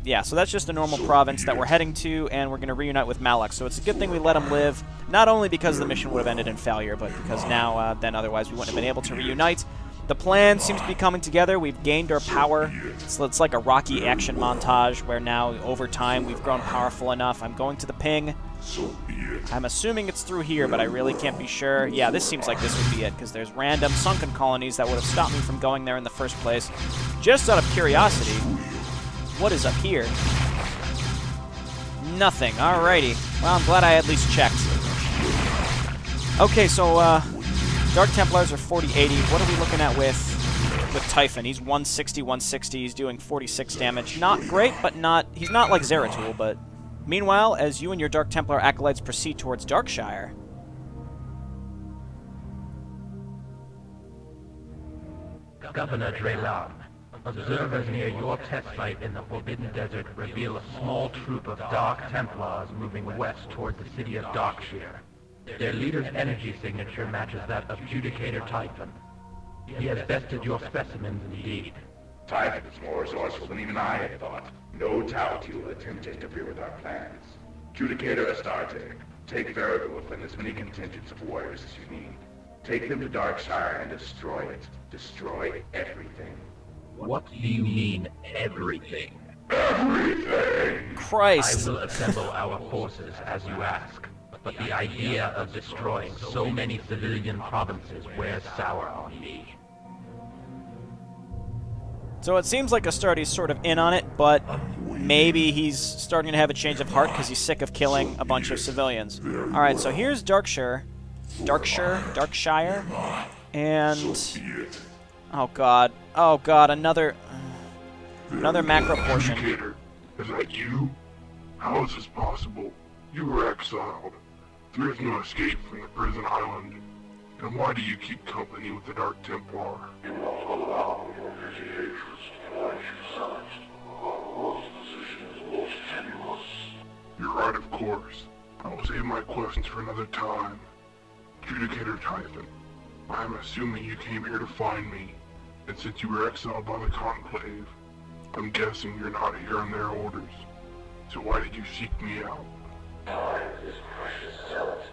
Yeah, so that's just a normal province that we're heading to, and we're going to reunite with Malik. So it's a good thing we let him live, not only because the mission would have ended in failure, but because now, then otherwise we wouldn't have been able to reunite. The plan seems to be coming together. We've gained our power. So it's like a Rocky action montage where now, over time, we've grown powerful enough. I'm going to the ping. I'm assuming it's through here, but I really can't be sure. Yeah, this seems like this would be it, because there's random sunken colonies that would have stopped me from going there in the first place. Just out of curiosity, what is up here? Nothing. Alrighty. Well, I'm glad I at least checked. Okay, so, Dark Templars are 40-80. What are we looking at with Typhon? He's 160. He's doing 46 damage. Not great, but not... He's not like Zeratul, but... Meanwhile, as you and your Dark Templar acolytes proceed towards Darkshire... Governor Draylan. Observers near your test site in the Forbidden Desert reveal a small troop of Dark Templars moving west toward the city of Darkshire. Their leader's energy signature matches that of Judicator Typhon. He has bested your specimens indeed. Typhon is more resourceful than even I had thought. No Tauti will attempt to interfere with our plans. Judicator Astarte, take Verigulf and as many contingents of warriors as you need. Take them to Darkshire and destroy it. Destroy everything. What do you mean, everything? Everything! Christ. I will assemble our forces as you ask, but the idea of destroying so many civilian provinces wears sour on me. So it seems like Astarte's sort of in on it, but maybe he's starting to have a change of heart because he's sick of killing a bunch of civilians. Alright, so here's Darkshire, and... Oh god, another macro portion. Judicator, is that you? How is this possible? You were exiled. There is no escape from the prison island. And why do you keep company with the Dark Templar? You must allow your petty hatreds to lie you silenced, while Wolf's position is most tenuous. You're right, of course. I will save my questions for another time. Judicator Typhon, I am assuming you came here to find me, and since you were exiled by the Conclave, I'm guessing you're not here on their orders. So why did you seek me out? Time is precious, zealot.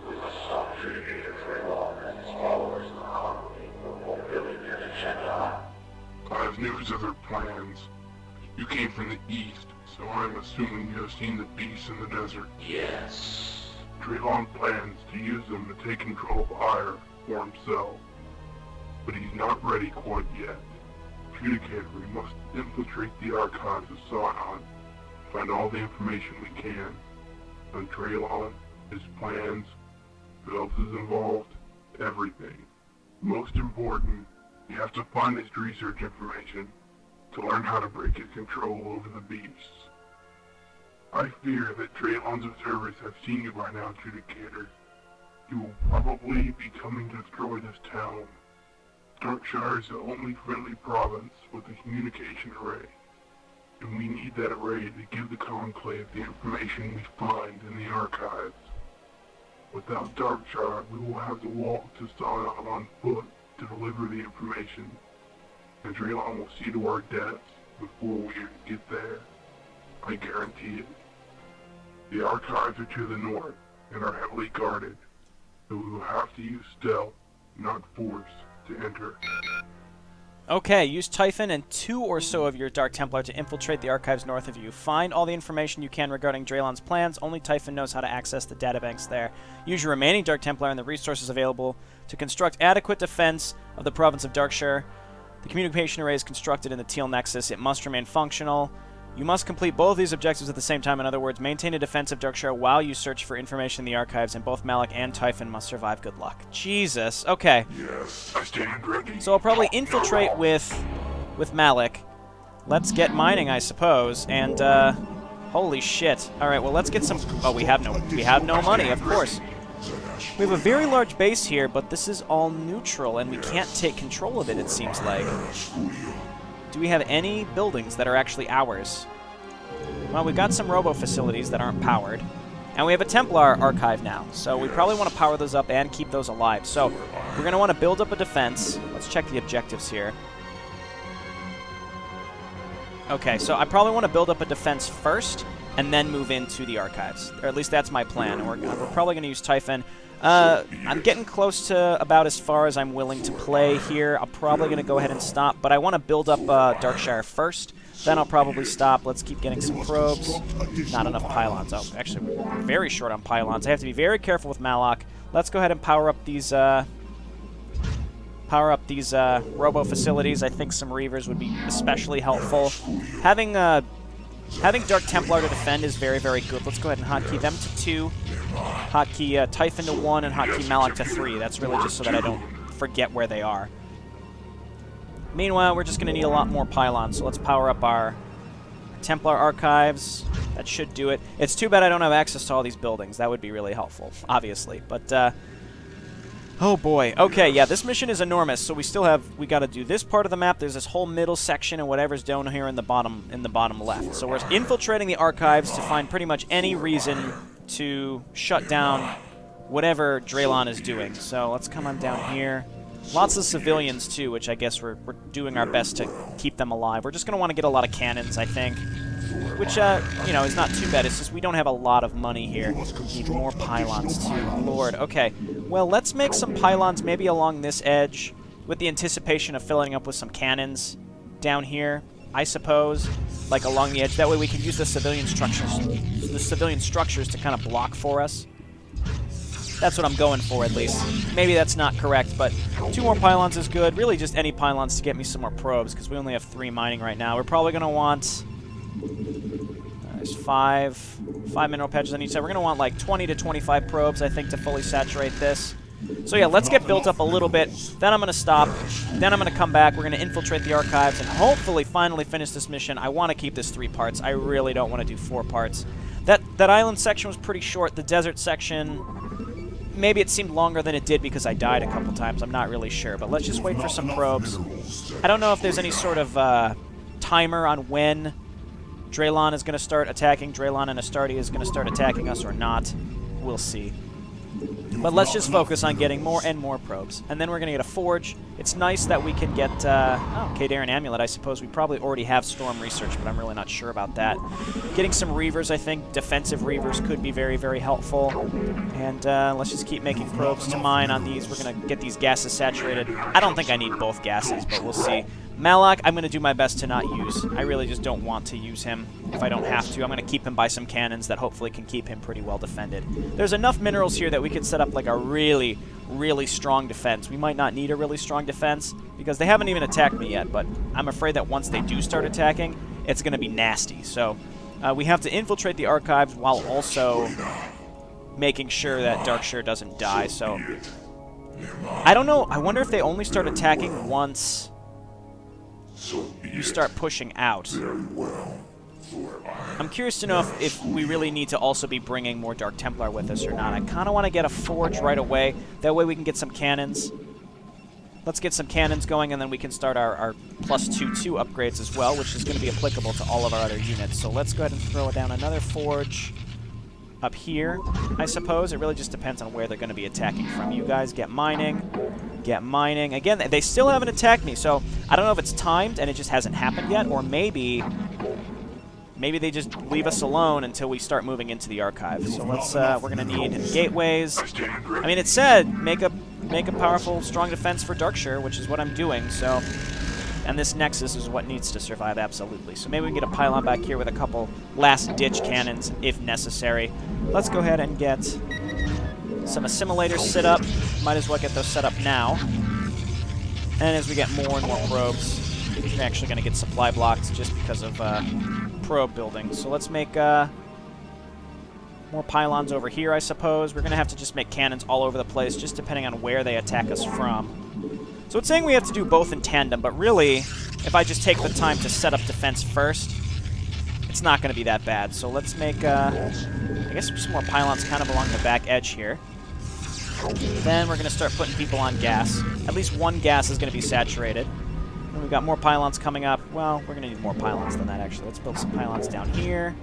We must stop Judicator Draylan and his followers in the Conclave before building an agenda. I have news of their plans. You came from the east, so I'm assuming you have seen the beasts in the desert. Yes. Draylan plans to use them to take control of Ire for himself, but he's not ready quite yet. Judicator, we must infiltrate the archives of Sion, find all the information we can on Draylan, his plans, who else is involved, everything. Most important, you have to find his research information to learn how to break his control over the beasts. I fear that Draylan's observers have seen you by now, Judicator. You will probably be coming to destroy this town. Darkshire is the only friendly province with a communication array, and we need that array to give the Conclave the information we find in the archives. Without Darkshire, we will have to walk to Sion on foot to deliver the information, and Draylan will see to our deaths before we get there. I guarantee it. The archives are to the north and are heavily guarded, so we will have to use stealth, not force, to enter. Okay, use Typhon and 2 or so of your Dark Templar to infiltrate the archives north of you. Find all the information you can regarding Draylan's plans. Only Typhon knows how to access the databanks there. Use your remaining Dark Templar and the resources available to construct adequate defense of the province of Darkshire. The communication array is constructed in the Teal Nexus. It must remain functional. You must complete both these objectives at the same time. In other words, maintain a defense of Darkshire while you search for information in the archives, and both Malik and Typhon must survive. Good luck. Jesus. Okay. Yes, I stand ready. So I'll probably infiltrate with Malik. Let's get mining, I suppose. And holy shit. All right. Well, let's get some. Oh, we have no money, of course. We have a very large base here, but this is all neutral, and we can't take control of it. It seems like. Do we have any buildings that are actually ours? Well, we've got some robo facilities that aren't powered. And we have a Templar archive now, so we probably want to power those up and keep those alive. So we're going to want to build up a defense. Let's check the objectives here. Okay, so I probably want to build up a defense first and then move into the archives. Or at least that's my plan. We're probably going to use Typhon. I'm getting close to about as far as I'm willing to play here. I'm probably going to go ahead and stop, but I want to build up Darkshire first. Then I'll probably stop. Let's keep getting some probes. Not enough pylons. Oh, actually, we're very short on pylons. I have to be very careful with Malak. Let's go ahead and power up these robo facilities. I think some Reavers would be especially helpful. Having Dark Templar to defend is very, very good. Let's go ahead and hotkey them to 2. Hotkey Typhon to 1 and hotkey Malik to 3. That's really just so that I don't forget where they are. Meanwhile, we're just going to need a lot more pylons, so let's power up our Templar archives. That should do it. It's too bad I don't have access to all these buildings. That would be really helpful, obviously. But Oh boy. Okay, yeah, this mission is enormous. So we got to do this part of the map. There's this whole middle section and whatever's down here in the bottom left. So we're infiltrating the archives to find pretty much any reason to shut down whatever Draylon is doing. So let's come on down here. Lots of civilians too, which I guess we're doing our best to keep them alive. We're just going to want to get a lot of cannons, I think. Which, you know, is not too bad. It's just we don't have a lot of money here. Need more pylons, too. Lord. Okay. Well, let's make some pylons maybe along this edge with the anticipation of filling up with some cannons down here, I suppose, like along the edge. That way we can use the civilian structures to kind of block for us. That's what I'm going for, at least. Maybe that's not correct, but 2 more pylons is good. Really just any pylons to get me some more probes, because we only have 3 mining right now. We're probably going to want... There's 5 mineral patches on each side. We're going to want like 20 to 25 probes, I think, to fully saturate this. So yeah, let's get built up a little bit. Then I'm going to stop. Then I'm going to come back. We're going to infiltrate the archives and hopefully finally finish this mission. I want to keep this 3 parts. I really don't want to do 4 parts. That island section was pretty short. The desert section, maybe it seemed longer than it did because I died a couple times. I'm not really sure. But let's just wait for some probes. I don't know if there's any sort of timer on when Draylon is going to start attacking. Draylon and Astartes is going to start attacking us or not. We'll see. But let's just focus on getting more and more probes. And then we're going to get a forge. It's nice that we can get... Kadaran Amulet, I suppose. We probably already have Storm Research, but I'm really not sure about that. Getting some Reavers, I think. Defensive Reavers could be very, very helpful. And let's just keep making probes to mine on these. We're going to get these gases saturated. I don't think I need both gases, but we'll see. Malik, I'm going to do my best to not use. I really just don't want to use him if I don't have to. I'm going to keep him by some cannons that hopefully can keep him pretty well defended. There's enough minerals here that we could set up like a really, really strong defense. We might not need a really strong defense because they haven't even attacked me yet, but I'm afraid that once they do start attacking, it's going to be nasty. So we have to infiltrate the archives while also making sure that Darkshire doesn't die. So I don't know. I wonder if they only start attacking once you start pushing out. I'm curious to know if we really need to also be bringing more Dark Templar with us or not. I kind of want to get a forge right away. That way we can get some cannons. Let's get some cannons going, and then we can start our +2/2 upgrades as well, which is going to be applicable to all of our other units. So let's go ahead and throw down another forge up here, I suppose. It really just depends on where they're going to be attacking from. You guys get mining. Get mining. Again, they still haven't attacked me, so I don't know if it's timed and it just hasn't happened yet, or maybe they just leave us alone until we start moving into the archive. So let's we're gonna need gateways. I mean, it said make a powerful, strong defense for Darkshire, which is what I'm doing. So, and this Nexus is what needs to survive absolutely. So maybe we can get a pylon back here with a couple last-ditch cannons if necessary. Let's go ahead and get some assimilators set up. Might as well get those set up now. And as we get more and more probes, we're actually going to get supply blocks just because of probe building. So let's make more pylons over here, I suppose. We're going to have to just make cannons all over the place, just depending on where they attack us from. So it's saying we have to do both in tandem, but really, if I just take the time to set up defense first, it's not going to be that bad. So let's make, I guess, some more pylons kind of along the back edge here. Then we're going to start putting people on gas. At least one gas is going to be saturated. And we've got more pylons coming up. Well, we're going to need more pylons than that, actually. Let's build some pylons down here.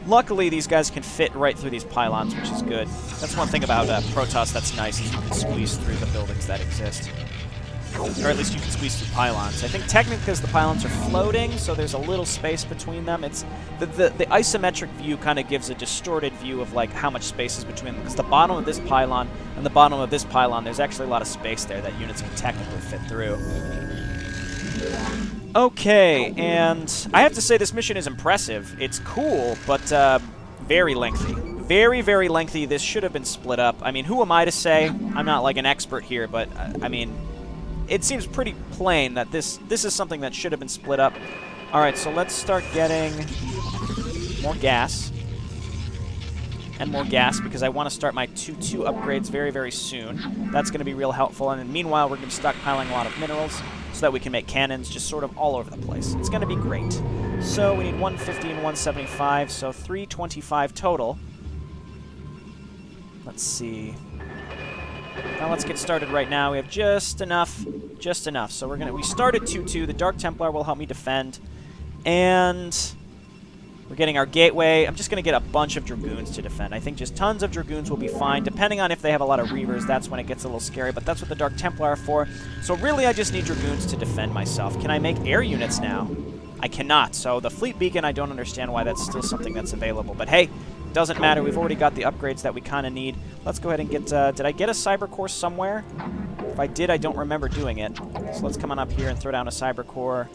Luckily, these guys can fit right through these pylons, which is good. That's one thing about Protoss that's nice, is you can squeeze through the buildings that exist. Or at least you can squeeze through pylons. I think technically because the pylons are floating, so there's a little space between them. It's the isometric view kind of gives a distorted view of like how much space is between them. Because the bottom of this pylon and the bottom of this pylon, there's actually a lot of space there that units can technically fit through. Okay, and I have to say this mission is impressive. It's cool, but very lengthy. Very, very lengthy. This should have been split up. I mean, who am I to say? I'm not like an expert here, but I mean, it seems pretty plain that this is something that should have been split up. All right, so let's start getting more gas. And more gas, because I want to start my 2/2 upgrades very, very soon. That's going to be real helpful. And then meanwhile, we're going to be stockpiling a lot of minerals so that we can make cannons just sort of all over the place. It's going to be great. So we need 150 and 175, so 325 total. Let's see. Now let's get started right now. We have just enough. So we started 2-2. The Dark Templar will help me defend. And we're getting our gateway. I'm just going to get a bunch of Dragoons to defend. I think just tons of Dragoons will be fine. Depending on if they have a lot of Reavers, that's when it gets a little scary. But that's what the Dark Templar are for. So really, I just need Dragoons to defend myself. Can I make air units now? I cannot. So the Fleet Beacon, I don't understand why that's still something that's available. But hey, doesn't matter. We've already got the upgrades that we kind of need. Let's go ahead and get... did I get a Cyber Core somewhere? If I did, I don't remember doing it. So let's come on up here and throw down a Cyber Core.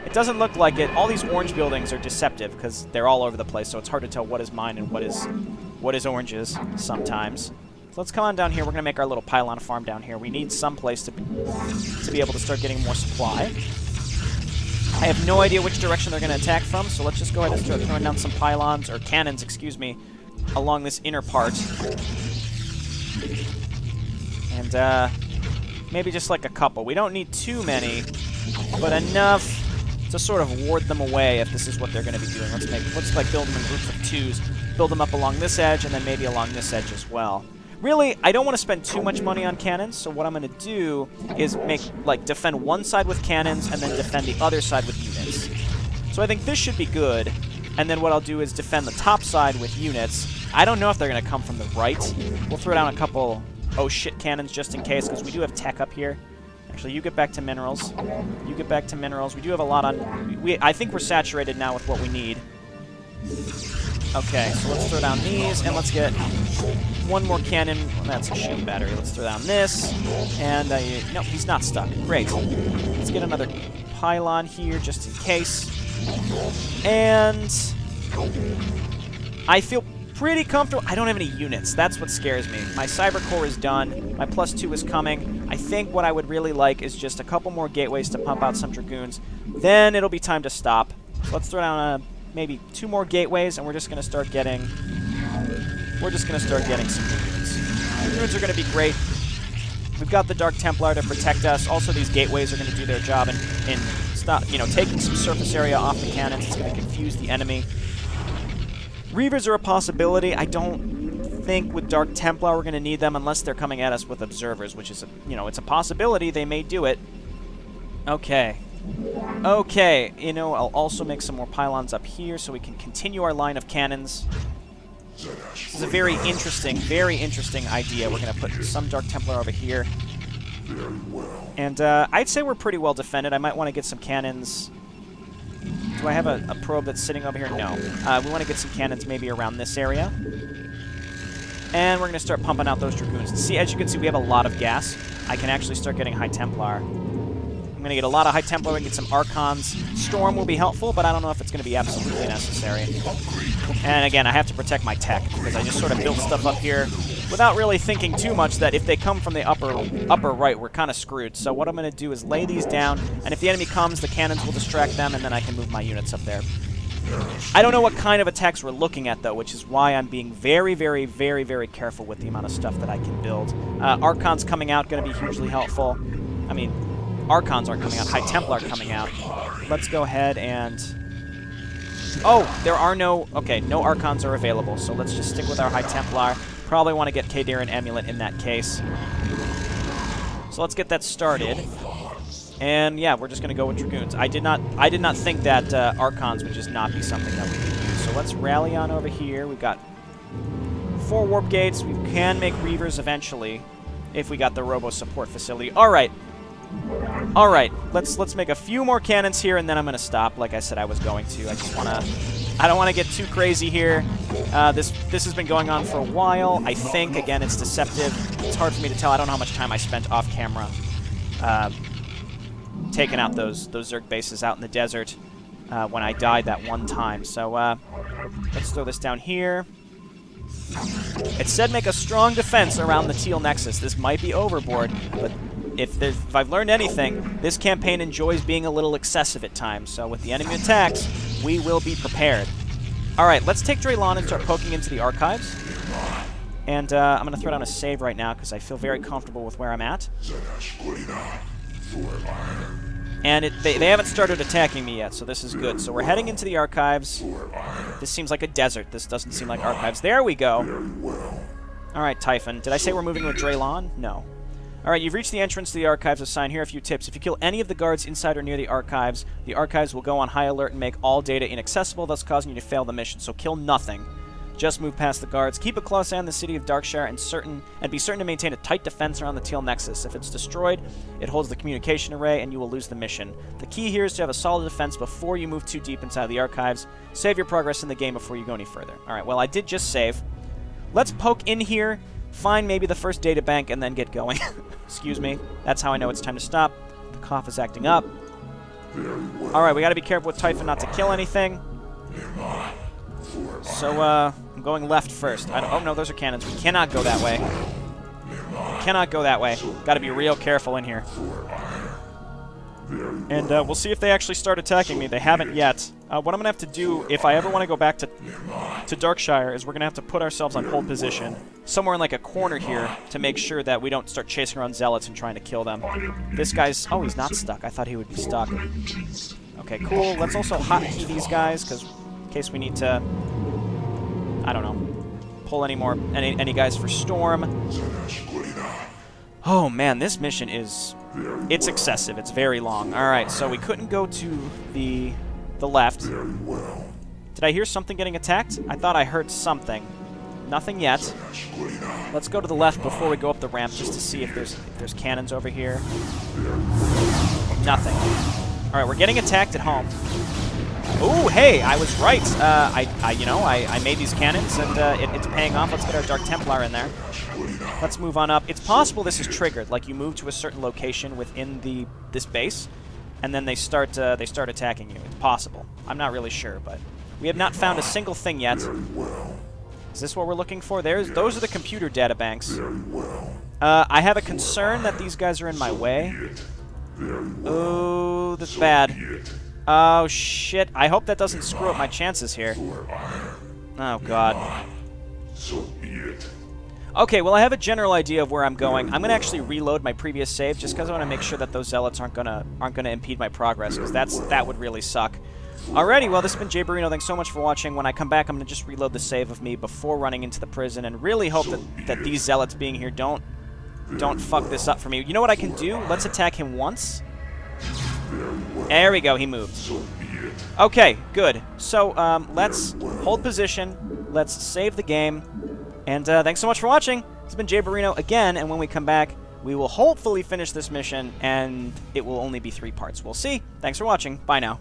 It doesn't look like it. All these orange buildings are deceptive because they're all over the place, so it's hard to tell what is mine and what is orange's sometimes. So let's come on down here. We're going to make our little pylon farm down here. We need some place to be able to start getting more supply. I have no idea which direction they're going to attack from, so let's just go ahead and start throwing down some pylons, or cannons, excuse me, along this inner part. And maybe just like a couple. We don't need too many, but enough to sort of ward them away if this is what they're going to be doing. Let's like build them in groups of 2s, build them up along this edge, and then maybe along this edge as well. Really, I don't want to spend too much money on cannons, so what I'm going to do is defend one side with cannons and then defend the other side with units. So I think this should be good, and then what I'll do is defend the top side with units. I don't know if they're going to come from the right. We'll throw down a couple oh shit cannons just in case, because we do have tech up here. Actually, you get back to minerals. You get back to minerals. We do have a lot on... I think we're saturated now with what we need. Okay, so let's throw down these, and let's get one more cannon. Well, that's a shield battery. Let's throw down this, and no, he's not stuck. Great. Let's get another pylon here just in case. And I feel pretty comfortable. I don't have any units. That's what scares me. My Cyber Core is done. My +2 is coming. I think what I would really like is just a couple more gateways to pump out some Dragoons. Then it'll be time to stop. So let's throw down maybe 2 more gateways, and we're just going to start getting... some Dragoons. Dragoons are going to be great. We've got the Dark Templar to protect us. Also, these gateways are going to do their job in taking some surface area off the cannons. It's going to confuse the enemy. Reavers are a possibility. I don't think with Dark Templar we're going to need them unless they're coming at us with observers, which is, it's a possibility. They may do it. Okay. Okay, I'll also make some more pylons up here so we can continue our line of cannons. This is a very interesting idea. We're going to put some Dark Templar over here. And I'd say we're pretty well defended. I might want to get some cannons. Do I have a probe that's sitting over here? No. We want to get some cannons maybe around this area. And we're going to start pumping out those Dragoons. See, as you can see, we have a lot of gas. I can actually start getting High Templar. I'm going to get a lot of High Templar. We can get some Archons. Storm will be helpful, but I don't know if it's going to be absolutely necessary. And again, I have to protect my tech, because I just sort of built stuff up here without really thinking too much that if they come from the upper right, we're kind of screwed. So what I'm going to do is lay these down, and if the enemy comes, the cannons will distract them, and then I can move my units up there. I don't know what kind of attacks we're looking at, though, which is why I'm being very, very, very, very careful with the amount of stuff that I can build. Archons coming out, going to be hugely helpful. I mean, Archons aren't coming out. High Templar coming out. Let's go ahead and... Oh, there are no... Okay, no Archons are available, so let's just stick with our High Templar. Probably want to get Khaydarin Amulet in that case. So let's get that started. And yeah, we're just going to go with Dragoons. I did not think that Archons would just not be something that we could use. So let's rally on over here. We've got 4 warp gates. We can make Reavers eventually if we got the Robo Support Facility. All right. All right. Let's make a few more cannons here, and then I'm going to stop. Like I said, I was going to. I don't want to get too crazy here. This has been going on for a while. I think, again, it's deceptive. It's hard for me to tell. I don't know how much time I spent off camera taking out those Zerg bases out in the desert when I died that one time. So let's throw this down here. It said make a strong defense around the Teal Nexus. This might be overboard, but if I've learned anything, this campaign enjoys being a little excessive at times. So with the enemy attacks, we will be prepared. All right, let's take Draylon and start poking into the archives. And I'm going to throw down a save right now because I feel very comfortable with where I'm at. And they haven't started attacking me yet, so this is good. So we're heading into the archives. This seems like a desert. This doesn't seem like archives. There we go. Alright, Typhon. Did I say we're moving with Draylon? No. Alright, you've reached the entrance to the archives assigned. Here are a few tips. If you kill any of the guards inside or near the archives will go on high alert and make all data inaccessible, thus causing you to fail the mission. So kill nothing. Just move past the guards. Keep a close eye on the city of Darkshire and be certain to maintain a tight defense around the Teal Nexus. If it's destroyed, it holds the communication array and you will lose the mission. The key here is to have a solid defense before you move too deep inside the archives. Save your progress in the game before you go any further. Alright, well I did just save. Let's poke in here, find maybe the first data bank, and then get going. Excuse me. That's how I know it's time to stop. The cough is acting up. Alright, we gotta be careful with Typhon not to kill anything. So, I'm going left first. Oh no, those are cannons. We cannot go that way. We cannot go that way. Gotta be real careful in here. And we'll see if they actually start attacking me. They haven't yet. What I'm going to have to do, if I ever want to go back to Darkshire, is we're going to have to put ourselves on hold position, somewhere in like a corner here, to make sure that we don't start chasing around zealots and trying to kill them. This guy's... Oh, he's not stuck. I thought he would be stuck. Okay, cool. Let's also hotkey these guys, because in case we need to... I don't know. Pull any guys for Storm. Oh man, this mission is... It's excessive. It's very long. Alright, so we couldn't go to the left. Did I hear something getting attacked? I thought I heard something. Nothing yet. Let's go to the left before we go up the ramp just to see if there's cannons over here. Nothing. Alright, we're getting attacked at home. Ooh, hey, I was right. I made these cannons, and it's paying off. Let's get our Dark Templar in there. Let's move on up. It's possible this is triggered, like you move to a certain location within this base, and then they start attacking you. It's possible. I'm not really sure, but we have not found a single thing yet. Is this what we're looking for? Those are the computer data banks. I have a concern that these guys are in my way. Oh, that's bad. Oh, shit. I hope that doesn't screw up my chances here. Oh, God. Okay, well, I have a general idea of where I'm going. I'm going to actually reload my previous save just because I want to make sure that those zealots aren't gonna impede my progress, because that would really suck. Alrighty, well, this has been JayborinoPlays. Thanks so much for watching. When I come back, I'm going to just reload the save of me before running into the prison and really hope that these zealots being here don't fuck this up for me. You know what I can do? Let's attack him once. There we go, he moved. Okay, good. So, let's hold position, let's save the game, and thanks so much for watching. This has been JayborinoPlays again, and when we come back, we will hopefully finish this mission, and it will only be 3 parts. We'll see. Thanks for watching. Bye now.